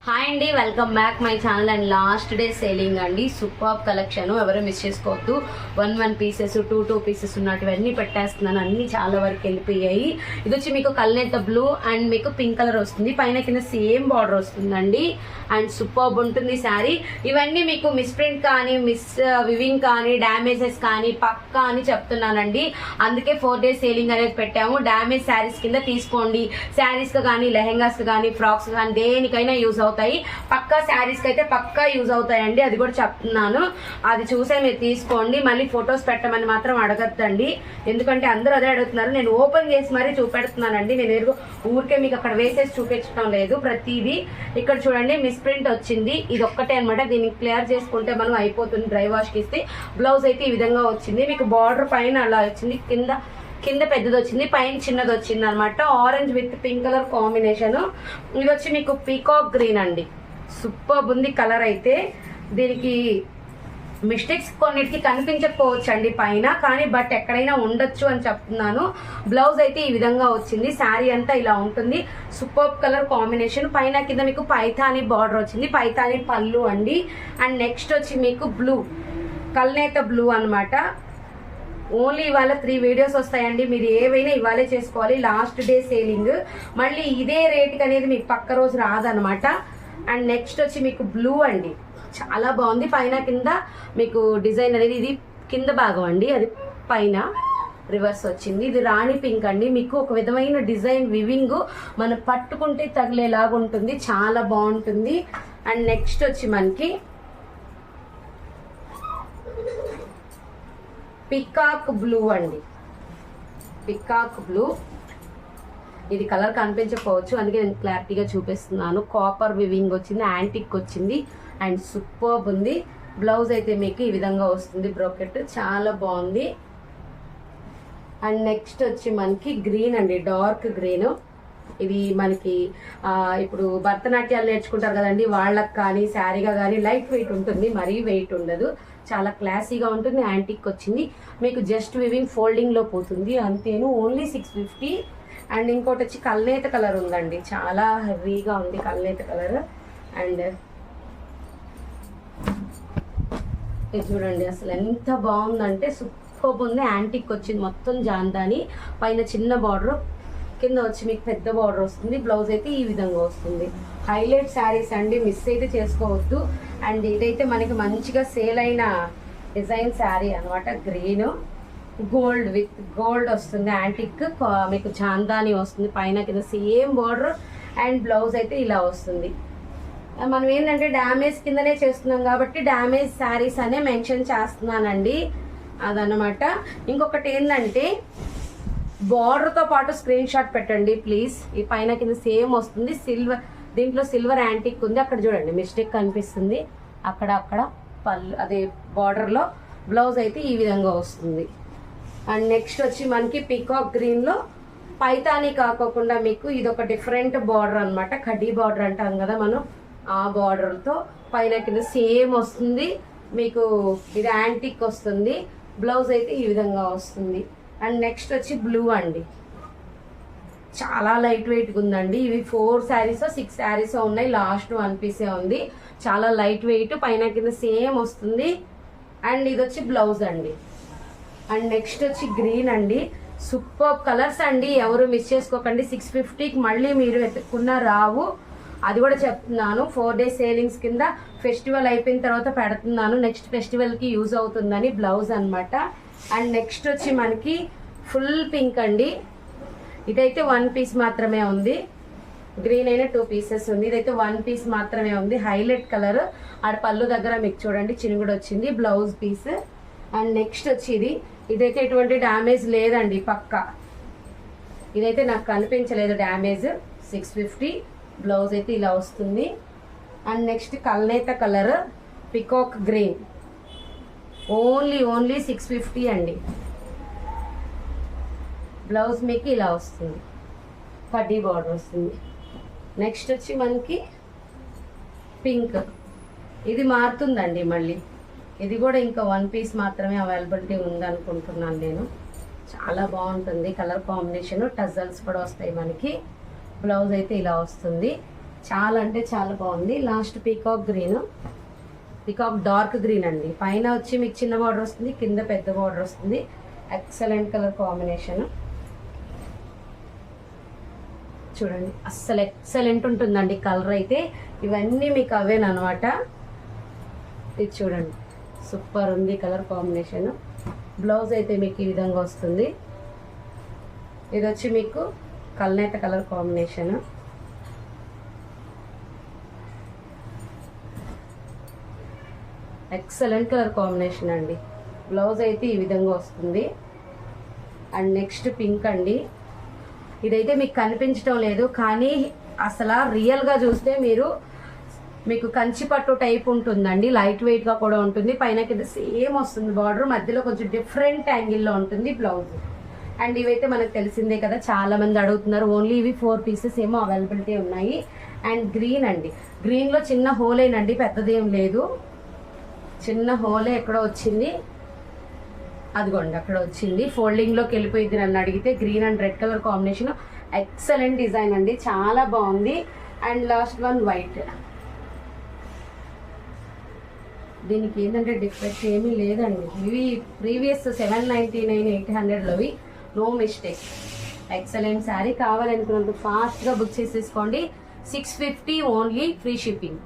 Hi అండి, welcome back my channel and last day selling అండి. Super collection, ఎవరు miss చేసుకోవద్దు. వన్ పీసెస్ టూ పీసెస్ ఉన్నటువన్నీ పెట్టేస్తున్నాను. అన్ని చాలా వరకు వెళ్ళిపోయాయి. ఇది వచ్చి మీకు కల్నేత బ్లూ అండ్ మీకు పింక్ కలర్ వస్తుంది. పైన కింద సేమ్ బార్డర్ వస్తుందండి అండ్ సూపర్ ఉంటుంది శారీ. ఇవన్నీ మీకు మిస్ ప్రింట్ కానీ మిస్ వివింగ్ కానీ డ్యామేజెస్ కానీ పక్కా అని చెప్తున్నానండి. అందుకే 4 days సేలింగ్ అనేది పెట్టాము. డ్యామేజ్ శారీస్ కింద తీసుకోండి. శారీస్ కానీ లెహెంగాస్ కానీ ఫ్రాక్స్ కానీ దేనికైనా యూజ్ అవుతాయి. పక్కా శారీస్ కి అయితే పక్కా యూజ్ అవుతాయండి, అది కూడా చెప్తున్నాను. అది చూసే మీరు తీసుకోండి. మళ్ళీ ఫొటోస్ పెట్టమని మాత్రం అడగద్దండి, ఎందుకంటే అందరూ అదే అడుగుతున్నారు. నేను ఓపెన్ చేసి మరీ చూపెడుతున్నానండి. నేను ఊరికే మీకు అక్కడ వేసేసి చూపించడం లేదు. ప్రతిదీ ఇక్కడ చూడండి, మిస్ ప్రింట్ వచ్చింది. ఇది ఒక్కటే అనమాట. దీన్ని క్లియర్ చేసుకుంటే మనం అయిపోతుంది. డ్రై వాష్ కి ఇస్తే బ్లౌజ్ అయితే ఈ విధంగా వచ్చింది. మీకు బార్డర్ పైన అలా వచ్చింది, కింద పెద్దది వచ్చింది, పైన చిన్నది వచ్చింది అనమాట. Orange with pink colour combination. ఇది వచ్చి మీకు పీకాక్ గ్రీన్ అండి. సూపర్ ఉంది కలర్ అయితే. దీనికి మిస్టేక్స్ కొన్నిటికి కనిపించకపోవచ్చు అండి పైన, కానీ బట్ ఎక్కడైనా ఉండొచ్చు అని చెప్తున్నాను. బ్లౌజ్ అయితే ఈ విధంగా వచ్చింది. శారీ అంతా ఇలా ఉంటుంది. Super colour combination. పైన కింద మీకు పైథానీ బార్డర్ వచ్చింది, పైథానీ పళ్ళు అండి. అండ్ నెక్స్ట్ వచ్చి మీకు బ్లూ, కల్నేత బ్లూ అనమాట. ఓన్లీ ఇవాళ 3 వీడియోస్ వస్తాయండి. మీరు ఏవైనా ఇవాళే చేసుకోవాలి. Last day selling. మళ్ళీ ఇదే రేట్కి అనేది మీకు పక్క రోజు రాదనమాట. అండ్ నెక్స్ట్ వచ్చి మీకు బ్లూ అండి, చాలా బాగుంది. పైన కింద మీకు డిజైన్ అనేది ఇది కింద భాగం అండి, అది పైన రివర్స్ వచ్చింది. ఇది రాణి పింక్ అండి. మీకు ఒక విధమైన డిజైన్ వివింగ్ మనం పట్టుకుంటే తగిలేలాగా ఉంటుంది, చాలా బాగుంటుంది. అండ్ నెక్స్ట్ వచ్చి మనకి పికాక్ బ్లూ అండి. పికాక్ బ్లూ, ఇది కలర్ కనిపించకపోవచ్చు, అందుకే నేను క్లారిటీగా చూపిస్తున్నాను. కాపర్ వివింగ్ వచ్చింది, యాంటిక్ వచ్చింది అండ్ సూపర్బ్ ఉంది. బ్లౌజ్ అయితే మీకు ఈ విధంగా వస్తుంది, బ్రోకెట్, చాలా బాగుంది. అండ్ నెక్స్ట్ వచ్చి మనకి గ్రీన్ అండి, డార్క్ గ్రీన్. ఇది మనకి ఇప్పుడు భరతనాట్యాలు నేర్చుకుంటారు కదండి, వాళ్ళకి కానీ శారీగా కానీ లైట్ వెయిట్ ఉంటుంది, మరీ వెయిట్ ఉండదు, చాలా క్లాసీగా ఉంటుంది. యాంటిక్ వచ్చింది. మీకు జస్ట్ వివింగ్ ఫోల్డింగ్ లో పోతుంది అంతేను. ఓన్లీ 650. అండ్ ఇంకోటి వచ్చి కల్నేత కలర్ ఉందండి, చాలా హెవీగా ఉంది కల్నేత కలర్. అండ్ ఇది చూడండి, అసలు ఎంత బాగుందంటే సూపర్ ఉంది. యాంటిక్ వచ్చింది, మొత్తం జాందాని. పైన చిన్న బార్డర్, కింద వచ్చి మీకు పెద్ద బార్డర్ వస్తుంది. బ్లౌజ్ అయితే ఈ విధంగా వస్తుంది. హైలైట్ శారీస్ అండి, మిస్ అయితే చేసుకోవద్దు. అండ్ ఇదైతే మనకి మంచిగా సేల్ అయిన డిజైన్ శారీ అనమాట. గ్రీన్ గోల్డ్ విత్ గోల్డ్ వస్తుంది, యాంటిక్ మీకు చాందాని వస్తుంది. పైన కింద సేమ్ బార్డర్ అండ్ బ్లౌజ్ అయితే ఇలా వస్తుంది. మనం ఏంటంటే డ్యామేజ్ కిందనే చేస్తున్నాం కాబట్టి డ్యామేజ్ శారీస్ అనే మెన్షన్ చేస్తున్నానండి, అదనమాట. ఇంకొకటి ఏంటంటే బార్డర్తో పాటు స్క్రీన్ షాట్ పెట్టండి ప్లీజ్. ఈ పైన కింద సేమ్ వస్తుంది. దీంట్లో సిల్వర్ యాంటిక్ ఉంది. అక్కడ చూడండి మిస్టేక్ కనిపిస్తుంది, అక్కడ పళ్ళు అదే బార్డర్లో. బ్లౌజ్ అయితే ఈ విధంగా వస్తుంది. అండ్ నెక్స్ట్ వచ్చి మనకి పీకాక్ గ్రీన్లో పైతానీ కాకోకుండా మీకు ఇది ఒక డిఫరెంట్ బార్డర్ అనమాట. కడ్డీ బార్డర్ అంటాం కదా మనం, ఆ బార్డర్తో పైన కింద సేమ్ వస్తుంది. మీకు ఇది యాంటిక్ వస్తుంది. బ్లౌజ్ అయితే ఈ విధంగా వస్తుంది. అండ్ నెక్స్ట్ వచ్చి బ్లూ అండి, చాలా లైట్ వెయిట్గా ఉందండి. ఇవి 4 శారీస్ 6 శారీస్ ఉన్నాయి, లాస్ట్ 1 పీసే ఉంది. చాలా లైట్ వెయిట్, పైన కింద సేమ్ వస్తుంది. అండ్ ఇది వచ్చి బ్లౌజ్ అండి. అండ్ నెక్స్ట్ వచ్చి గ్రీన్ అండి. సూపర్ కలర్స్ అండి, ఎవరు మిస్ చేసుకోకండి. 650కి మళ్ళీ మీరు వెతుక్కున్నా రావు, అది కూడా చెప్తున్నాను. 4 days సేలింగ్స్ కింద ఫెస్టివల్ అయిపోయిన తర్వాత పెడుతున్నాను, నెక్స్ట్ ఫెస్టివల్కి యూజ్ అవుతుందని. బ్లౌజ్ అనమాట. అండ్ నెక్స్ట్ వచ్చి మనకి ఫుల్ పింక్ అండి. ఇదైతే 1 పీస్ మాత్రమే ఉంది. గ్రీన్ అయినా 2 పీసెస్ ఉంది. ఇదైతే 1 పీస్ మాత్రమే ఉంది. Highlight colour. ఆడ పళ్ళు దగ్గర మీకు చూడండి చినుగుడు వచ్చింది, బ్లౌజ్ పీస్. అండ్ నెక్స్ట్ వచ్చి ఇదైతే ఎటువంటి డ్యామేజ్ లేదండి, పక్కా. ఇదైతే నాకు కనిపించలేదు డ్యామేజ్. 650. బ్లౌజ్ అయితే ఇలా వస్తుంది. అండ్ నెక్స్ట్ కల్నేత కలర్ పికాక్ గ్రీన్. ఓన్లీ 650 అండి. బ్లౌజ్ మీకు ఇలా వస్తుంది, కడ్డీ బార్డర్ వస్తుంది. నెక్స్ట్ వచ్చి మనకి పింక్. ఇది మారుతుందండి మళ్ళీ, ఇది కూడా ఇంకా 1 పీస్ మాత్రమే అవైలబిలిటీ ఉందనుకుంటున్నాను నేను. చాలా బాగుంటుంది కలర్ కాంబినేషన్. టజల్స్ కూడా వస్తాయి మనకి. బ్లౌజ్ అయితే ఇలా వస్తుంది. చాలా అంటే చాలా బాగుంది. Last peacock green, peacock dark green అండి. పైన వచ్చి మీకు చిన్న బార్డర్ వస్తుంది, కింద పెద్ద బార్డర్ వస్తుంది. ఎక్సలెంట్ కలర్ కాంబినేషన్ చూడండి, అస్సలు ఎక్సలెంట్ ఉంటుందండి కలర్ అయితే. ఇవన్నీ మీకు అవేనమాట. ఇది చూడండి, సూపర్ ఉంది కలర్ కాంబినేషన్. బ్లౌజ్ అయితే మీకు ఈ విధంగా వస్తుంది. ఇది వచ్చి మీకు కల్నేత colour combination. Excellent colour combination అండి. బ్లౌజ్ అయితే ఈ విధంగా వస్తుంది. అండ్ నెక్స్ట్ పింక్ అండి. ఇదైతే మీకు కనిపించడం లేదు, కానీ అసలు రియల్గా చూస్తే మీకు కంచి పట్టు టైప్ ఉంటుందండి. లైట్ వెయిట్గా కూడా ఉంటుంది. పైన కింద సేమ్ వస్తుంది బార్డర్, మధ్యలో కొంచెం డిఫరెంట్ యాంగిల్లో ఉంటుంది బ్లౌజ్. అండ్ ఇవైతే మనకు తెలిసిందే కదా, చాలా మంది అడుగుతున్నారు. ఓన్లీ ఇవి 4 పీసెస్ ఏమో అవైలబిలిటీ ఉన్నాయి. అండ్ గ్రీన్ అండి, గ్రీన్లో చిన్న హోలేనండి, పెద్దదేం లేదు. చిన్న హోలే ఎక్కడో వచ్చింది, అదిగోండి అక్కడ వచ్చింది. ఫోల్డింగ్లోకి వెళ్ళిపోయింది నన్ను అడిగితే. Green and red colour combination, excellent design అండి, చాలా బాగుంది. And last one white. దీనికి ఏంటంటే డిఫరెంట్ ఏమీ లేదండి. ఇవి ప్రీవియస్ 799, 800లోవి, నో మిస్టేక్. ఎక్సలెంట్ శారీ. కావాలనుకున్నందుకు ఫాస్ట్గా బుక్ చేసేసుకోండి. 650 ఓన్లీ, ఫ్రీ షిప్పింగ్.